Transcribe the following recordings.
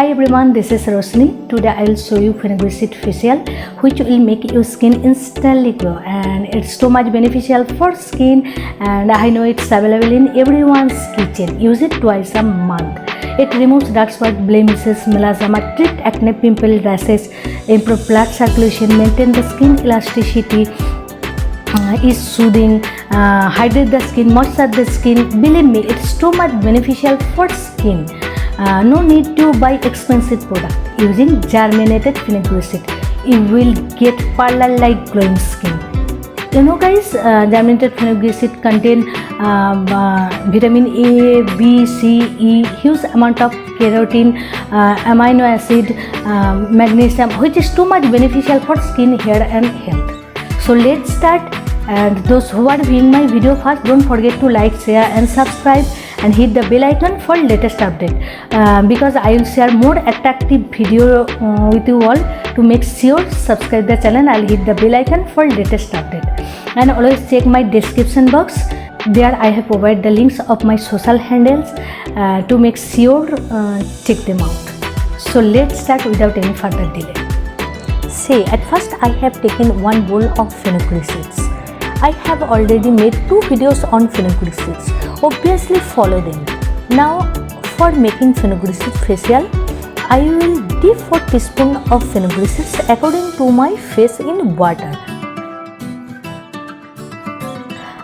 Hi everyone, this is Rosni. Today I will show you Fenugreek facial which will make your skin instantly glow, and it's so much beneficial for skin, and I know it's available in everyone's kitchen. Use it twice a month. It removes dark spot, blemishes, melasma, treat acne, pimple, rashes, improve blood circulation, maintain the skin elasticity, is soothing, hydrate the skin, moisturize the skin. Believe me, it's too much beneficial for skin. No need to buy expensive product. Using germinated fenugreek, you will get parlor-like glowing skin. You know guys, germinated fenugreek contain vitamin A, B, C, E, huge amount of keratin, amino acid, magnesium, which is too much beneficial for skin, hair and health. So let's start. And those who are viewing my video first, don't forget to like, share and subscribe and hit the bell icon for latest update, because I will share more attractive video with you all. To make sure subscribe the channel, I'll hit the bell icon for latest update, and always check my description box. There I have provided the links of my social handles to make sure check them out. So let's start without any further delay. Say at first I have taken one bowl of fenugreek seeds. I have already made 2 videos on fenugreek seeds. Obviously follow them. Now for making fenugreek facial, I will dip 4 teaspoons of fenugreek seeds according to my face in water.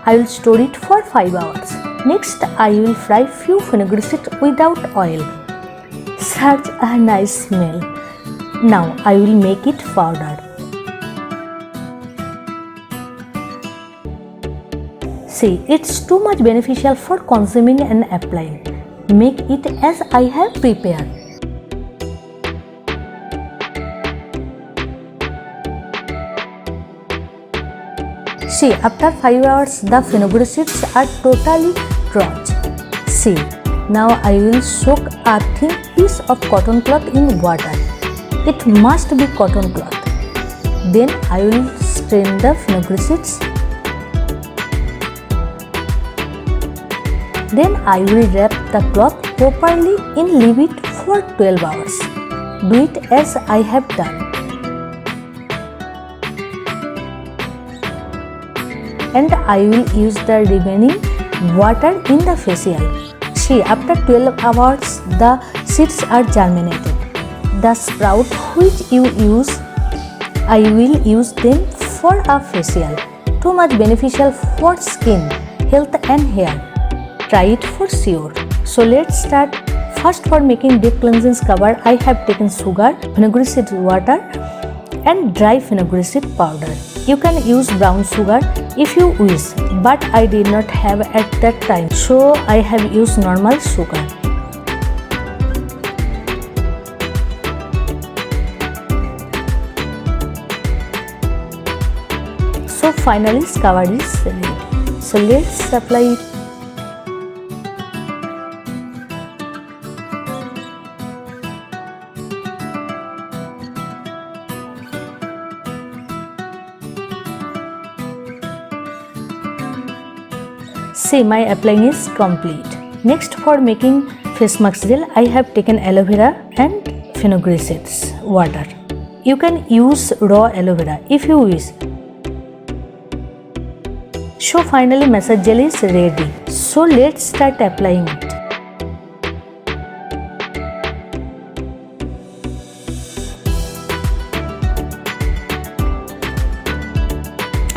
I will store it for 5 hours. Next I will fry few fenugreek seeds without oil. Such a nice smell. Now I will make it powder. See, it's too much beneficial for consuming and applying. Make it as I have prepared. See, after 5 hours, the fenugreek seeds are totally crushed. See, now I will soak a thin piece of cotton cloth in water. It must be cotton cloth. Then I will strain the fenugreek seeds. Then I will wrap the cloth properly and leave it for 12 hours. Do it as I have done. And I will use the remaining water in the facial. See, after 12 hours the seeds are germinated. The sprout which you use, I will use them for a facial. Too much beneficial for skin, health and hair. Try it for sure. So let's start. First, for making deep cleansing cover, I have taken sugar, fenugreek seed water and dry fenugreek seed powder. You can use brown sugar if you wish, but I did not have at that time, so I have used normal sugar. So finally cover is ready. So let's apply it. See, my applying is complete. Next, for making face mask gel, I have taken aloe vera and fenugreek seeds water. You can use raw aloe vera if you wish. So finally massage gel is ready. So let's start applying it.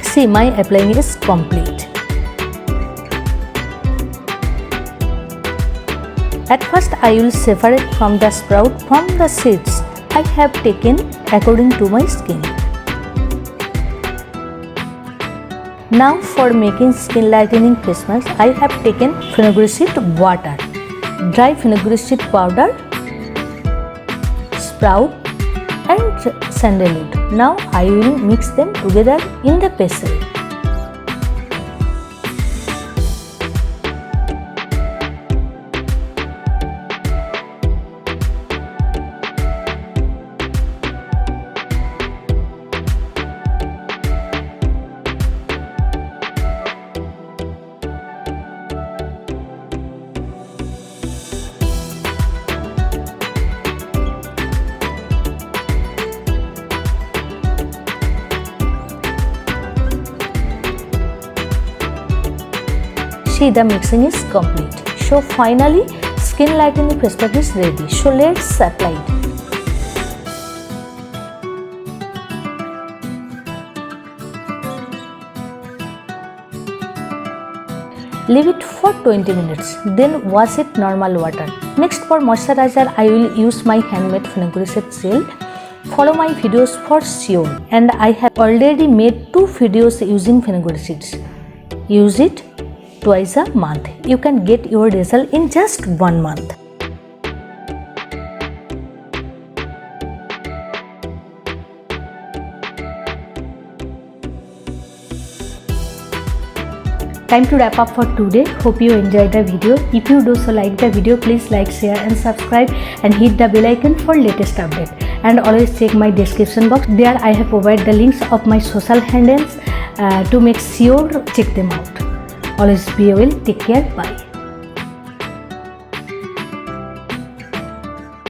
See, my applying is complete. At first I will separate from the sprout from the seeds I have taken according to my skin. Now for making skin lightening face mask, I have taken fenugreek seed water, dry fenugreek seed powder, sprout and sandalwood. Now I will mix them together in the pestle. See, the mixing is complete. So finally, skin lightening face pack is ready. So let's apply it. Leave it for 20 minutes, then wash it normal water. Next, for moisturizer, I will use my handmade Fenugreek gel. Follow my videos for sure. And I have already made 2 videos using Fenugreek seeds. Use it twice a month. You can get your result in just 1 month. Time to wrap up for today. Hope you enjoyed the video. If you do so like the video, please like, share and subscribe and hit the bell icon for latest update. And always check my description box. There I have provided the links of my social handles to make sure check them out. Always be well. Take care. Bye.